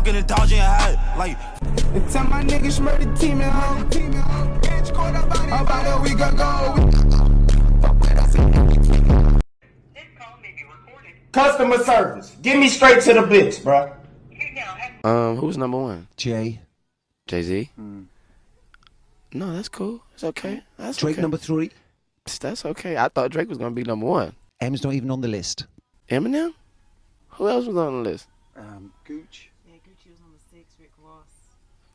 walking and dodging your head. Like, tell my niggas murder team at home. Bitch, caught up about a week ago. This call may be recorded. Customer service. Get me straight to the bitch, bro. You now have Who's number one? Jay-Z? No, that's cool. It's okay. That's Drake okay. number 3. That's okay. I thought Drake was gonna be number one. M's not even on the list. Eminem? Who else was on the list? Gooch. Yeah, Gucci was on the 6, Rick Ross.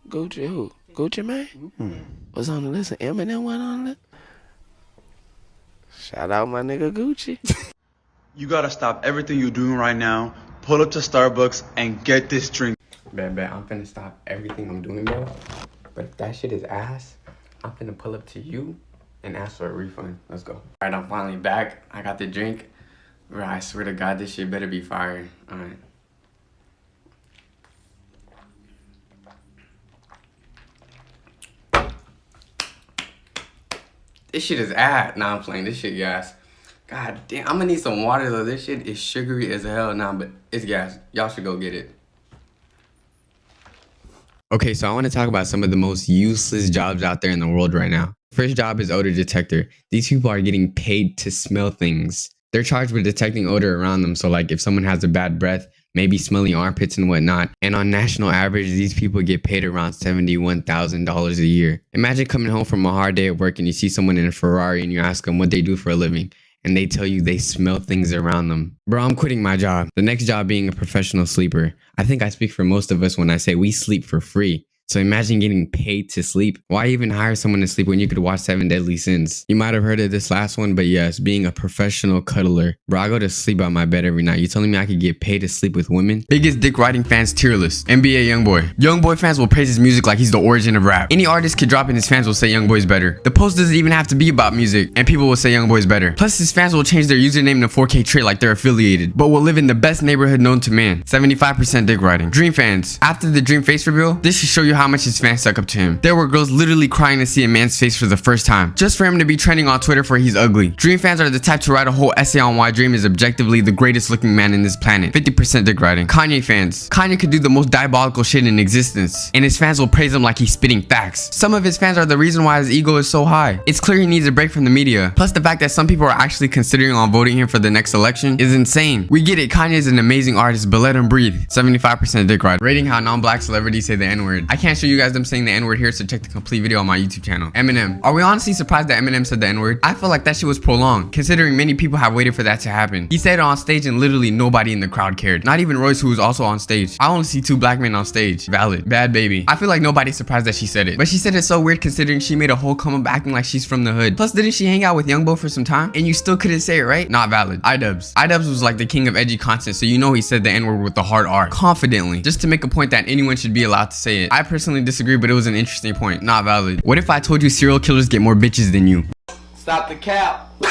Gucci who? Gucci Mane? Was on the list and Eminem went on the list? Shout out my nigga Gucci. You gotta stop everything you're doing right now, pull up to Starbucks, and get this drink. Bet, I'm finna stop everything I'm doing, bro. But if that shit is ass, I'm finna pull up to you and ask for a refund. Let's go. Alright, I'm finally back. I got the drink. Bro, I swear to God, this shit better be fire. Alright. This shit is ass. Nah, I'm playing. This shit gas. God damn, I'm gonna need some water though. This shit is sugary as hell. Nah, but it's gas. Y'all should go get it. Okay, so I want to talk about some of the most useless jobs out there in the world right now. First job is odor detector. These people are getting paid to smell things. They're charged with detecting odor around them. So like if someone has a bad breath, maybe smelly armpits and whatnot. And on national average, these people get paid around $71,000 a year. Imagine coming home from a hard day at work and you see someone in a Ferrari and you ask them what they do for a living. And they tell you they smell things around them. Bro, I'm quitting my job. The next job being a professional sleeper. I think I speak for most of us when I say we sleep for free. So imagine getting paid to sleep. Why even hire someone to sleep when you could watch 7 Deadly Sins? You might have heard of this last one, but yes, being a professional cuddler. Bro, I go to sleep on my bed every night. You telling me I could get paid to sleep with women? Biggest dick riding fans tier list. NBA Youngboy. Youngboy fans will praise his music like he's the origin of rap. Any artist could drop and his fans will say Youngboy's better. The post doesn't even have to be about music and people will say Youngboy's better. Plus his fans will change their username to 4K Trait like they're affiliated, but will live in the best neighborhood known to man. 75% dick riding. Dream fans. After the Dream face reveal, this should show you how much his fans suck up to him. There were girls literally crying to see a man's face for the first time, just for him to be trending on Twitter for he's ugly. Dream fans are the type to write a whole essay on why Dream is objectively the greatest looking man in this planet. 50% dick riding. Kanye fans. Kanye could do the most diabolical shit in existence, and his fans will praise him like he's spitting facts. Some of his fans are the reason why his ego is so high. It's clear he needs a break from the media. Plus the fact that some people are actually considering on voting him for the next election is insane. We get it, Kanye is an amazing artist, but let him breathe. 75% dick riding. Rating how non-black celebrities say the N-word. I can't show you guys them saying the N-word here, so check the complete video on my YouTube channel. Eminem. Are we honestly surprised that Eminem said the N-word? I feel like that shit was prolonged, considering many people have waited for that to happen. He said it on stage and literally nobody in the crowd cared. Not even Royce, who was also on stage. I only see 2 black men on stage. Valid. Bad baby. I feel like nobody's surprised that she said it. But she said it so weird considering she made a whole come up acting like she's from the hood. Plus, didn't she hang out with Youngboy for some time? And you still couldn't say it, right? Not valid. iDubbbz. iDubbbz was like the king of edgy content, so you know he said the N-word with the hard R. Confidently. Just to make a point that anyone should be allowed to say it. I personally disagree, but it was an interesting point. Not valid. What if I told you serial killers get more bitches than you? Stop the cap. Stop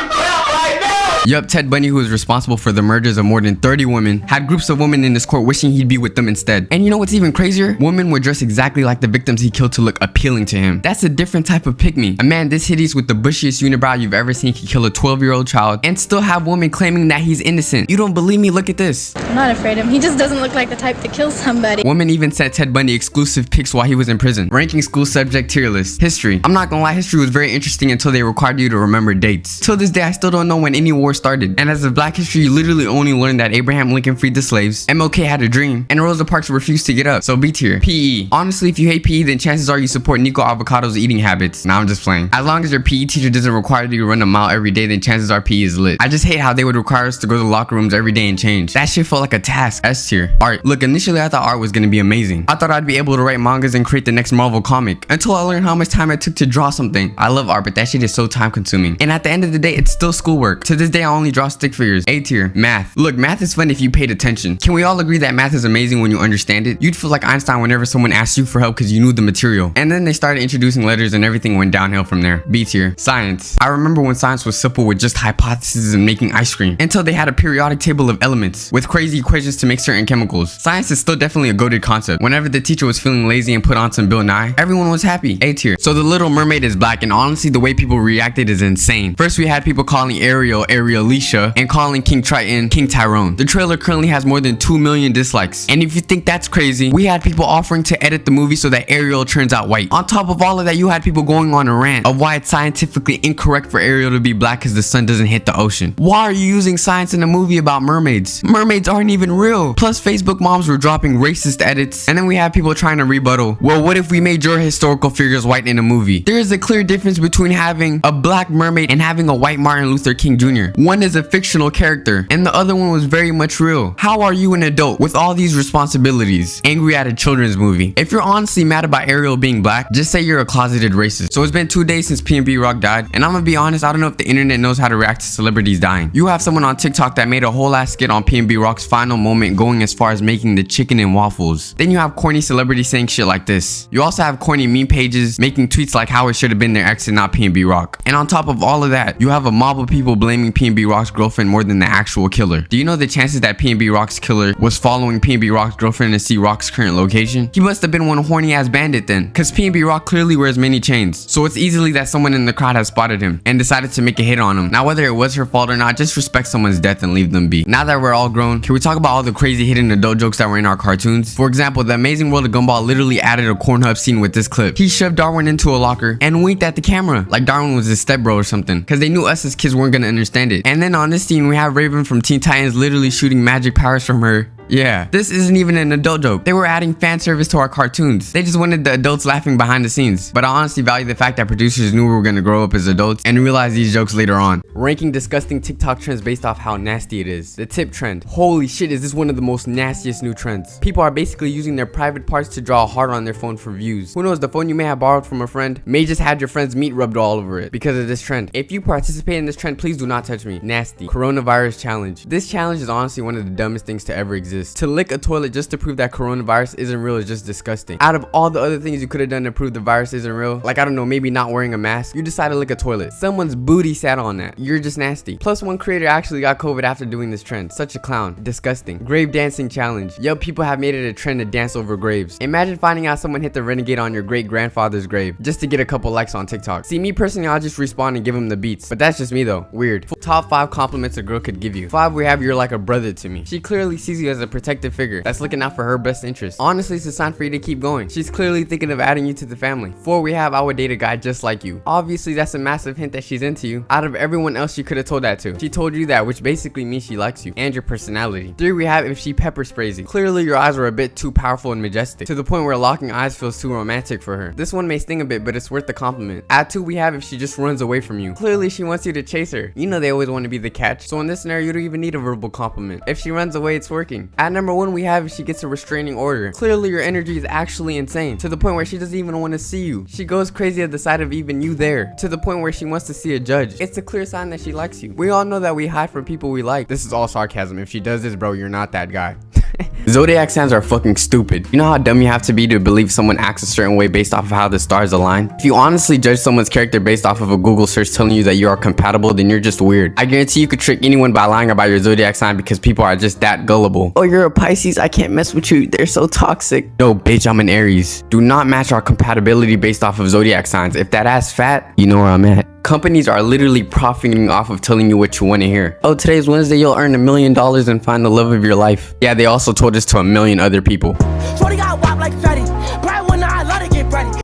the cap right now. Yup, Ted Bundy, who is responsible for the murders of more than 30 women, had groups of women in his court wishing he'd be with them instead. And you know what's even crazier? Women would dress exactly like the victims he killed to look appealing to him. That's a different type of pick-me. A man this hideous with the bushiest unibrow you've ever seen could kill a 12-year-old child and still have women claiming that he's innocent. You don't believe me? Look at this. I'm not afraid of him. He just doesn't look like the type to kill somebody. Women even sent Ted Bundy exclusive pics while he was in prison. Ranking school subject tier list. History. I'm not gonna lie, history was very interesting until they required you to remember dates. Till this day, I still don't know when any war started. And as of Black history, you literally only learned that Abraham Lincoln freed the slaves, MLK had a dream, and Rosa Parks refused to get up. So B tier. PE. Honestly, if you hate PE, then chances are you support Nico Avocado's eating habits. Nah, I'm just playing. As long as your PE teacher doesn't require you to run a mile every day, then chances are PE is lit. I just hate how they would require us to go to the locker rooms every day and change. That shit felt like a task. S tier. Art. Look, initially I thought art was gonna be amazing. I thought I'd be able to write mangas and create the next Marvel comic, until I learned how much time it took to draw something. I love art, but that shit is so time consuming. And at the end of the day, it's still schoolwork. To this day, I only draw stick figures. A tier. Math. Look, math is fun if you paid attention. Can we all agree that math is amazing when you understand it? You'd feel like Einstein whenever someone asked you for help because you knew the material. And then they started introducing letters and everything went downhill from there. B tier. Science. I remember when science was simple with just hypotheses and making ice cream, until they had a periodic table of elements with crazy equations to make certain chemicals. Science is still definitely a goated concept. Whenever the teacher was feeling lazy and put on some Bill Nye, everyone was happy. A tier. So the Little Mermaid is black, and honestly the way people reacted is insane. First we had people calling Ariel Valkyrie Alicia and calling King Triton King Tyrone. The trailer currently has more than 2 million dislikes. And if you think that's crazy, we had people offering to edit the movie so that Ariel turns out white. On top of all of that, you had people going on a rant of why it's scientifically incorrect for Ariel to be black because the sun doesn't hit the ocean. Why are you using science in a movie about mermaids? Mermaids aren't even real. Plus, Facebook moms were dropping racist edits. And then we have people trying to rebuttal, well, what if we made your historical figures white in a movie? There is a clear difference between having a black mermaid and having a white Martin Luther King Jr. One is a fictional character and the other one was very much real. How are you an adult with all these responsibilities angry at a children's movie? If you're honestly mad about Ariel being black, just say you're a closeted racist. So it's been 2 days since PNB Rock died, and I'm gonna be honest, I don't know if the internet knows how to react to celebrities dying. You have someone on TikTok that made a whole ass skit on PNB Rock's final moment, going as far as making the chicken and waffles. Then you have corny celebrities saying shit like this. You also have corny meme pages making tweets like how it should have been their ex and not PNB Rock. And on top of all of that, you have a mob of people blaming PNB Rock's girlfriend more than the actual killer. Do you know the chances that PNB Rock's killer was following PNB Rock's girlfriend to see Rock's current location? He must have been one horny ass bandit then, cause PNB Rock clearly wears many chains. So it's easily that someone in the crowd has spotted him and decided to make a hit on him. Now whether it was her fault or not, just respect someone's death and leave them be. Now that we're all grown, can we talk about all the crazy hidden adult jokes that were in our cartoons? For example, The Amazing World of Gumball literally added a Pornhub scene with this clip. He shoved Darwin into a locker and winked at the camera like Darwin was his stepbro or something, because they knew us as kids weren't gonna understand it. And then on this scene we have Raven from Teen Titans literally shooting magic powers from her. Yeah, this isn't even an adult joke. They were adding fan service to our cartoons. They just wanted the adults laughing behind the scenes. But I honestly value the fact that producers knew we were gonna grow up as adults and realize these jokes later on. Ranking disgusting TikTok trends based off how nasty it is. The tip trend. Holy shit, is this one of the most nastiest new trends. People are basically using their private parts to draw a heart on their phone for views. Who knows, the phone you may have borrowed from a friend may just have your friend's meat rubbed all over it because of this trend. If you participate in this trend, please do not touch me. Nasty. Coronavirus challenge. This challenge is honestly one of the dumbest things to ever exist. To lick a toilet just to prove that coronavirus isn't real is just disgusting. Out of all the other things you could have done to prove the virus isn't real, like I don't know, maybe not wearing a mask, you decide to lick a toilet. Someone's booty sat on that. You're just nasty. Plus one creator actually got COVID after doing this trend. Such a clown. Disgusting. Grave dancing challenge. Yup, people have made it a trend to dance over graves. Imagine finding out someone hit the renegade on your great grandfather's grave just to get a couple likes on TikTok. See, me personally, I'll just respond and give him the beats, but that's just me though. Weird. Top 5 compliments a girl could give you. 5, we have you're like a brother to me. She clearly sees you as a protective figure that's looking out for her best interest. Honestly, it's a sign for you to keep going. She's clearly thinking of adding you to the family. 4, we have I would date a guy just like you. Obviously, that's a massive hint that she's into you. Out of everyone else she could have told that to, she told you that, which basically means she likes you and your personality. 3, we have if she pepper sprays you. Clearly, your eyes were a bit too powerful and majestic to the point where locking eyes feels too romantic for her. This one may sting a bit, but it's worth the compliment. At 2, we have if she just runs away from you. Clearly, she wants you to chase her. You know they always want to be the catch. So in this scenario, you don't even need a verbal compliment. If she runs away, it's working. At number 1, we have if she gets a restraining order. Clearly your energy is actually insane to the point where she doesn't even want to see you. She goes crazy at the sight of even you there to the point where she wants to see a judge. It's a clear sign that she likes you. We all know that we hide from people we like. This is all sarcasm. If she does this, bro, you're not that guy. Zodiac signs are fucking stupid. You know how dumb you have to be to believe someone acts a certain way based off of how the stars align? If you honestly judge someone's character based off of a Google search telling you that you are compatible, then you're just weird. I guarantee you could trick anyone by lying about your zodiac sign because people are just that gullible. Oh, you're a Pisces, I can't mess with you, they're so toxic. No, bitch, I'm an Aries. Do not match our compatibility based off of zodiac signs. If that ass fat, you know where I'm at. Companies are literally profiting off of telling you what you want to hear. Oh, today's Wednesday, you'll earn $1 million and find the love of your life. Yeah, they also told this to 1 million other people.